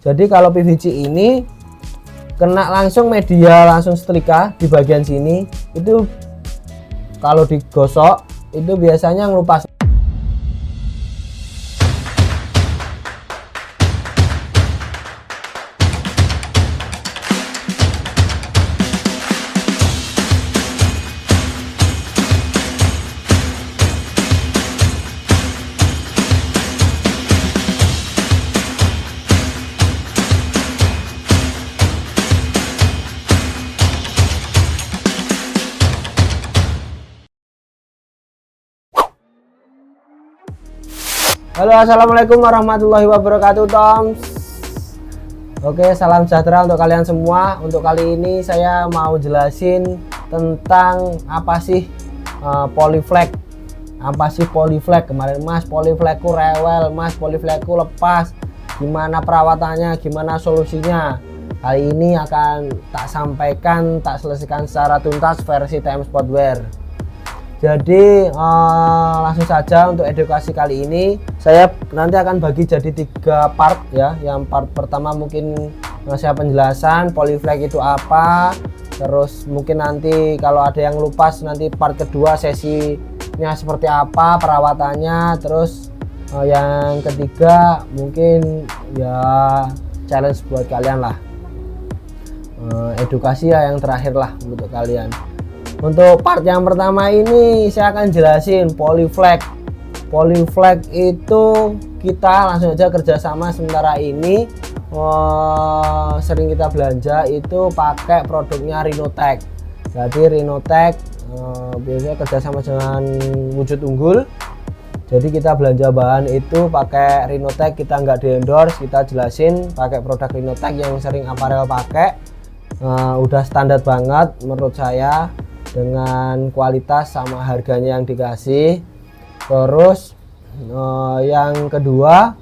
Jadi kalau PVC ini kena langsung media, langsung setrika di bagian sini, itu kalau digosok itu biasanya ngelupas. Halo, assalamualaikum warahmatullahi wabarakatuh, Toms. Oke, salam sejahtera untuk kalian semua. Untuk kali ini saya mau jelasin tentang apa sih polyflag. Apa sih polyflag? Kemarin Mas, polyflagku rewel, Mas, polyflagku lepas. Gimana perawatannya, gimana solusinya? Kali ini akan tak sampaikan, tak selesaikan secara tuntas versi TM Sportwear. Jadi langsung saja untuk edukasi kali ini saya nanti akan bagi jadi 3 part ya. Yang part pertama mungkin saya penjelasan polyflag itu apa, terus mungkin nanti kalau ada yang lupa nanti part kedua sesinya seperti apa perawatannya, terus yang ketiga mungkin ya challenge buat kalian lah, edukasi ya yang terakhir lah untuk kalian. Untuk part yang pertama ini saya akan jelasin polyflag. Polyflag itu kita langsung aja kerjasama sementara ini sering kita belanja itu pakai produknya Rhinotech. Jadi Rhinotech biasanya kerjasama dengan Wujud Unggul. Jadi kita belanja bahan itu pakai Rhinotech, kita nggak di endorse, kita jelasin pakai produk Rhinotech yang sering aparel pakai. Udah standar banget menurut saya, dengan kualitas sama harganya yang dikasih. Terus yang kedua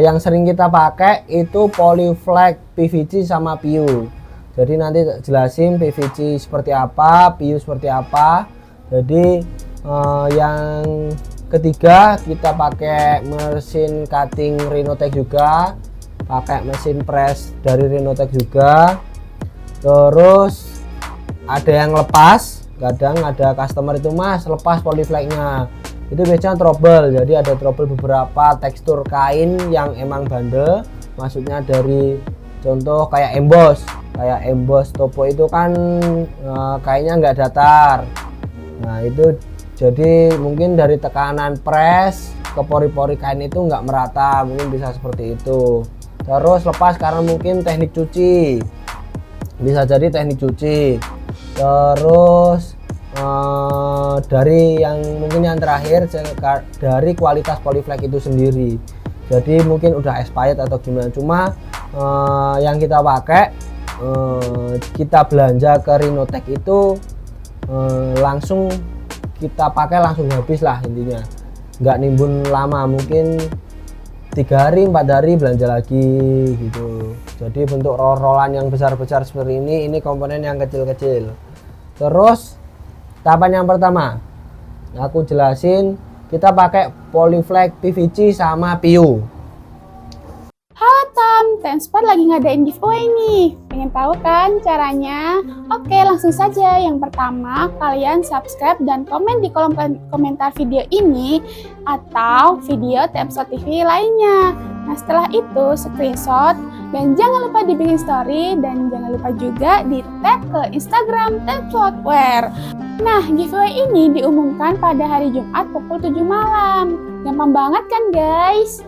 yang sering kita pakai itu polyflag PVC sama PU. Jadi nanti jelasin PVC seperti apa, PU seperti apa. Jadi yang ketiga kita pakai mesin cutting Rhinotech juga, pakai mesin press dari Rhinotech juga. Terus ada yang lepas, kadang ada customer itu, Mas, lepas polyflagnya, itu biasanya trouble. Jadi ada trouble beberapa tekstur kain yang emang bandel, maksudnya dari contoh kayak emboss topo itu kan kainnya nggak datar. Nah itu jadi mungkin dari tekanan press ke pori-pori kain itu nggak merata, mungkin bisa seperti itu. Terus lepas karena mungkin teknik cuci, bisa jadi teknik cuci. Terus dari yang mungkin yang terakhir dari kualitas polyflag itu sendiri. Jadi mungkin udah expired atau gimana, cuma yang kita pakai kita belanja ke Rhinotech itu langsung kita pakai langsung habis lah, intinya nggak nimbun lama, mungkin 3 hari 4 hari belanja lagi gitu. Jadi bentuk roll-rollan yang besar-besar seperti ini komponen yang kecil-kecil. Terus tahapan yang pertama aku jelasin, kita pakai polyflag PVC sama PU. Halo Tom, TM Sport lagi ngadain giveaway nih. Pengen tahu kan caranya? Oke, langsung saja. Yang pertama, kalian subscribe dan komen di kolom komentar video ini atau video TM Sport TV lainnya. Nah, setelah itu screenshot dan jangan lupa dibikin story dan jangan lupa juga di tag ke Instagram TM Sportwear. Nah, giveaway ini diumumkan pada hari Jumat pukul 7 malam. Gampang banget kan guys?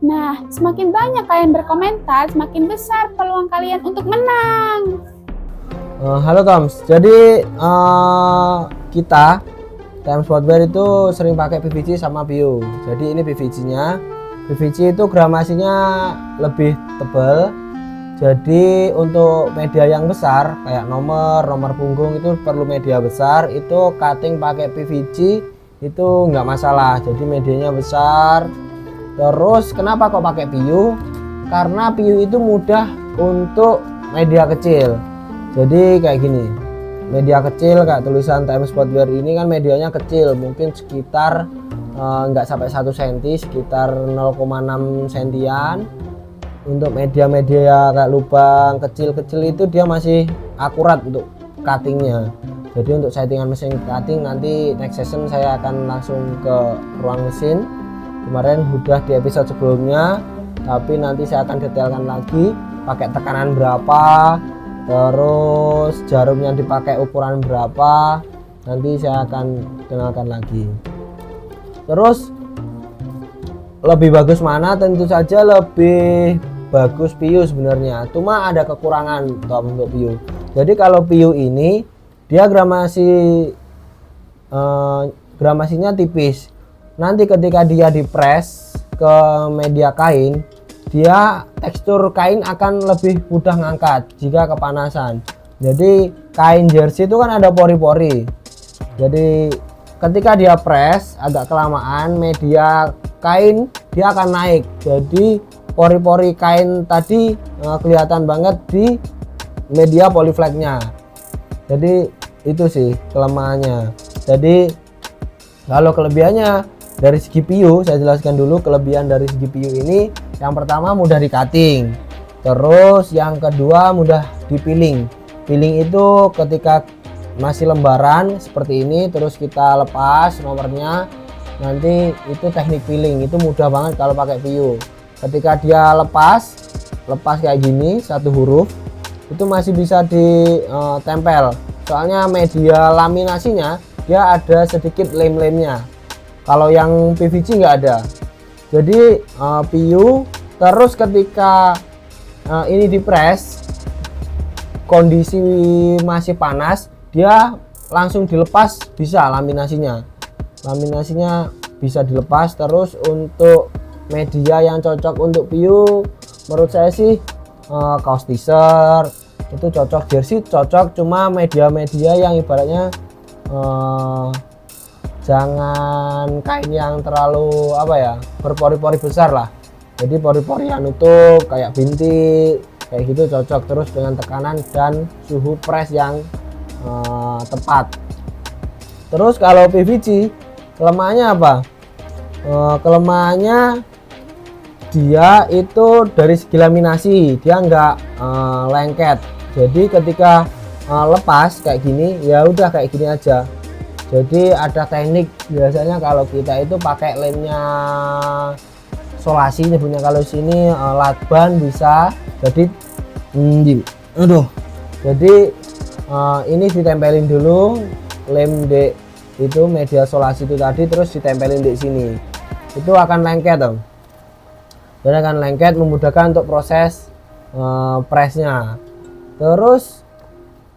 Nah, semakin banyak kalian berkomentar, semakin besar peluang kalian untuk menang. Halo Toms, jadi kita TM Sportwear itu sering pakai PVC sama PU. Jadi ini PVC-nya. PVC itu gramasinya lebih tebal. Jadi untuk media yang besar kayak nomor punggung itu perlu media besar, itu cutting pakai PVC itu nggak masalah. Jadi medianya besar. Terus kenapa kok pakai PU? Karena PU itu mudah untuk media kecil. Jadi kayak gini, media kecil kayak tulisan TM Sportwear ini kan medianya kecil, mungkin sekitar nggak sampai 1 cm, sekitar 0,6 sentian. untuk media-media kayak lubang kecil-kecil itu dia masih akurat untuk cuttingnya. Jadi untuk settingan mesin cutting nanti next session saya akan langsung ke ruang mesin. Kemarin udah di episode sebelumnya, tapi nanti saya akan detailkan lagi pakai tekanan berapa, terus jarum yang dipakai ukuran berapa, nanti saya akan kenalkan lagi. Terus lebih bagus mana? Tentu saja lebih bagus PU sebenarnya, cuma ada kekurangan Tom untuk PU. Jadi kalau PU ini dia gramasinya tipis. Nanti ketika dia dipres ke media kain, dia tekstur kain akan lebih mudah ngangkat jika kepanasan. Jadi kain jersey itu kan ada pori-pori. Jadi ketika dia press agak kelamaan, media kain dia akan naik. Jadi pori-pori kain tadi kelihatan banget di media polyflex-nya. Jadi itu sih kelemahannya. Jadi kalau kelebihannya dari segi PU, saya jelaskan dulu kelebihan dari segi PU ini. Yang pertama mudah di cutting, terus yang kedua mudah di peeling. Peeling itu ketika masih lembaran seperti ini, terus kita lepas nomornya, nanti itu teknik peeling itu mudah banget kalau pakai PU. Ketika dia lepas kayak gini satu huruf, itu masih bisa ditempel. Soalnya media laminasinya dia ada sedikit lem-lemnya. Kalau yang PVC nggak ada. Jadi PU, terus ketika ini dipres, kondisi masih panas, dia langsung dilepas bisa laminasinya. Laminasinya bisa dilepas. Terus untuk media yang cocok untuk PU, menurut saya sih kaos t-shirt itu cocok, jersey cocok, cuma media-media yang ibaratnya jangan kain yang terlalu berpori-pori besar lah. Jadi pori-pori yang nutup kayak bintik kayak gitu cocok, terus dengan tekanan dan suhu press yang tepat. Terus kalau PVC kelemahannya apa? Kelemahannya dia itu dari segi laminasi dia nggak lengket. Jadi ketika lepas kayak gini ya udah kayak gini aja. Jadi ada teknik, biasanya kalau kita itu pakai lemnya solasi nyebutnya, kalau sini lakban bisa. Jadi ini ditempelin dulu lem di itu media solasi itu tadi, terus ditempelin di sini, itu akan lengket dong. Dan akan lengket, memudahkan untuk proses presnya. Terus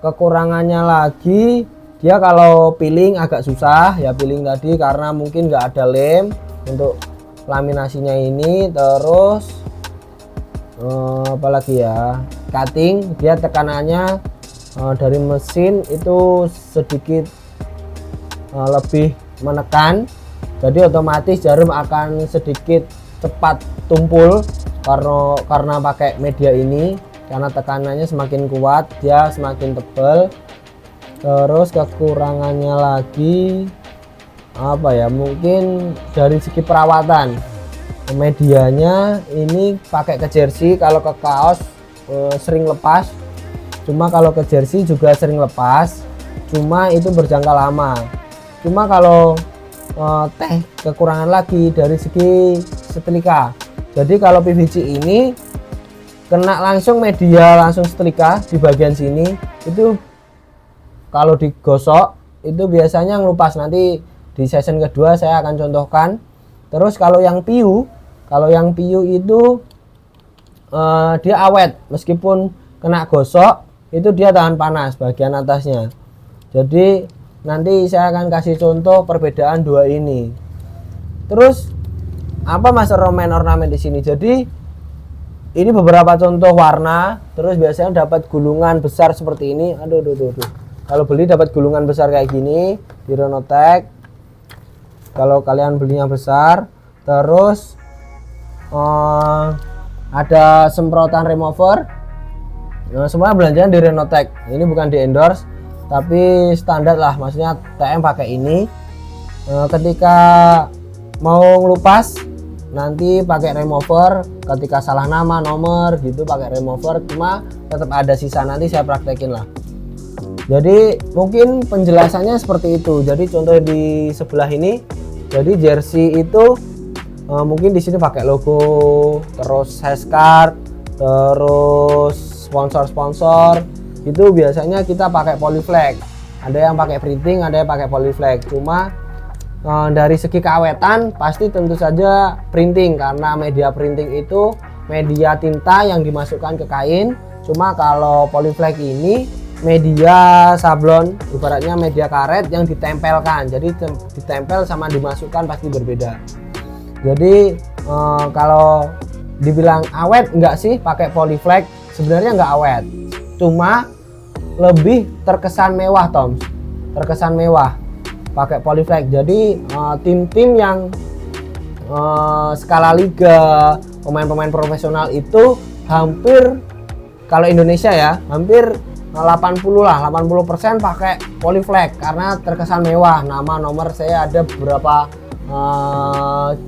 kekurangannya lagi, dia kalau peeling agak susah ya, peeling tadi karena mungkin nggak ada lem untuk laminasinya ini. Terus apalagi ya, cutting dia tekanannya dari mesin itu sedikit lebih menekan, jadi otomatis jarum akan sedikit cepat tumpul karena pakai media ini, karena tekanannya semakin kuat dia semakin tebal. Terus kekurangannya lagi apa ya, mungkin dari segi perawatan medianya ini pakai ke jersey, kalau ke kaos sering lepas, cuma kalau ke jersey juga sering lepas, cuma itu berjangka lama. Cuma kalau kekurangan lagi dari segi setrika. Jadi kalau PVC ini kena langsung media langsung setrika di bagian sini, itu kalau digosok itu biasanya ngelupas. Nanti di session kedua saya akan contohkan. Terus kalau yang PU itu dia awet, meskipun kena gosok itu dia tahan panas bagian atasnya. Jadi nanti saya akan kasih contoh perbedaan dua ini. Terus apa mas ornamen di sini? Jadi ini beberapa contoh warna. Terus biasanya dapat gulungan besar seperti ini. Aduh. Kalau beli dapat gulungan besar kayak gini di Rhinotech. Kalau kalian belinya besar, terus ada semprotan remover. Nah, semua belanjaan di Rhinotech. Ini bukan di endorse, tapi standar lah. Maksudnya TM pakai ini. Ketika mau ngelupas nanti pakai remover ketika salah nama nomor gitu pakai remover, cuma tetap ada sisa, nanti saya praktekin lah. Jadi mungkin penjelasannya seperti itu. Jadi contoh di sebelah ini, jadi jersey itu mungkin di sini pakai logo, terus hash card, terus sponsor itu biasanya kita pakai polyflag. Ada yang pakai printing, ada yang pakai polyflag. Cuma dari segi keawetan pasti tentu saja printing, karena media printing itu media tinta yang dimasukkan ke kain. Cuma kalau polyflag ini media sablon, ibaratnya media karet yang ditempelkan. Jadi ditempel sama dimasukkan pasti berbeda. Jadi kalau dibilang awet enggak sih pakai polyflag, sebenarnya enggak awet, cuma lebih terkesan mewah, Tom. Terkesan mewah pakai polyflag. Jadi tim-tim yang skala liga, pemain-pemain profesional itu hampir, kalau Indonesia ya, hampir 80% pakai polyflag karena terkesan mewah. Nama, nomor, saya ada beberapa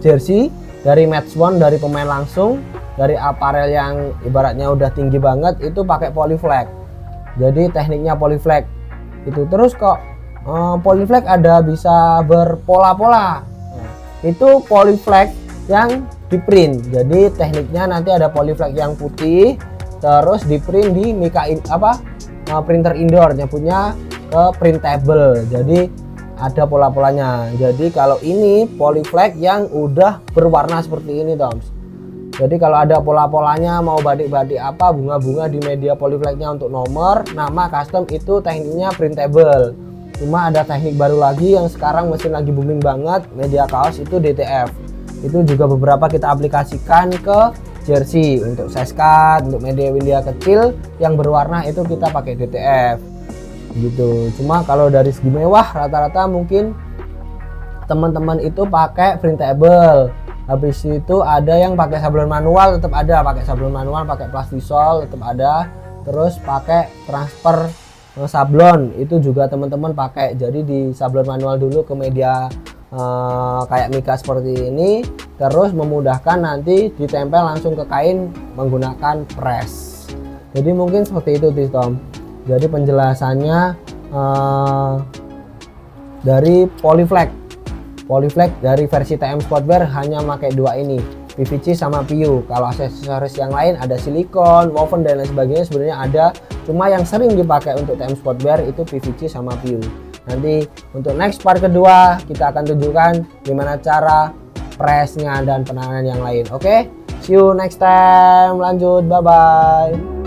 jersey dari match one, dari pemain langsung, dari aparel yang ibaratnya udah tinggi banget itu pakai polyflag. Jadi tekniknya polyflag itu. Terus kok polyflag ada bisa berpola-pola, itu polyflag yang di print. Jadi tekniknya nanti ada polyflag yang putih terus di print di printer indoor-nya punya ke printable. Jadi ada pola-polanya. Jadi kalau ini polyflag yang udah berwarna seperti ini, Toms. Jadi kalau ada pola-polanya, mau badik-badik apa, bunga-bunga di media polyflagnya untuk nomor, nama, custom, itu tekniknya printable. Cuma ada teknik baru lagi yang sekarang mesin lagi booming banget, media kaos, itu DTF. Itu juga beberapa kita aplikasikan ke jersey untuk size cut, untuk media kecil yang berwarna itu kita pakai DTF gitu. Cuma kalau dari segi mewah rata-rata mungkin teman-teman itu pakai printable. Habis itu ada yang pakai sablon manual, tetap ada pakai sablon manual, pakai plastisol tetap ada. Terus pakai transfer sablon itu juga teman-teman pakai. Jadi di sablon manual dulu ke media kayak mika seperti ini, terus memudahkan nanti ditempel langsung ke kain menggunakan press. Jadi mungkin seperti itu, Tom. Jadi penjelasannya dari polyflag dari versi TM Sportwear hanya pakai dua ini, PVC sama PU. Kalau aksesoris yang lain ada silikon, woven dan lain sebagainya sebenarnya ada. Cuma yang sering dipakai untuk TM Sportwear itu PVC sama PU. Nanti untuk next part kedua kita akan tunjukkan gimana cara pressnya dan penanganan yang lain. Oke, see you next time. Lanjut, bye bye.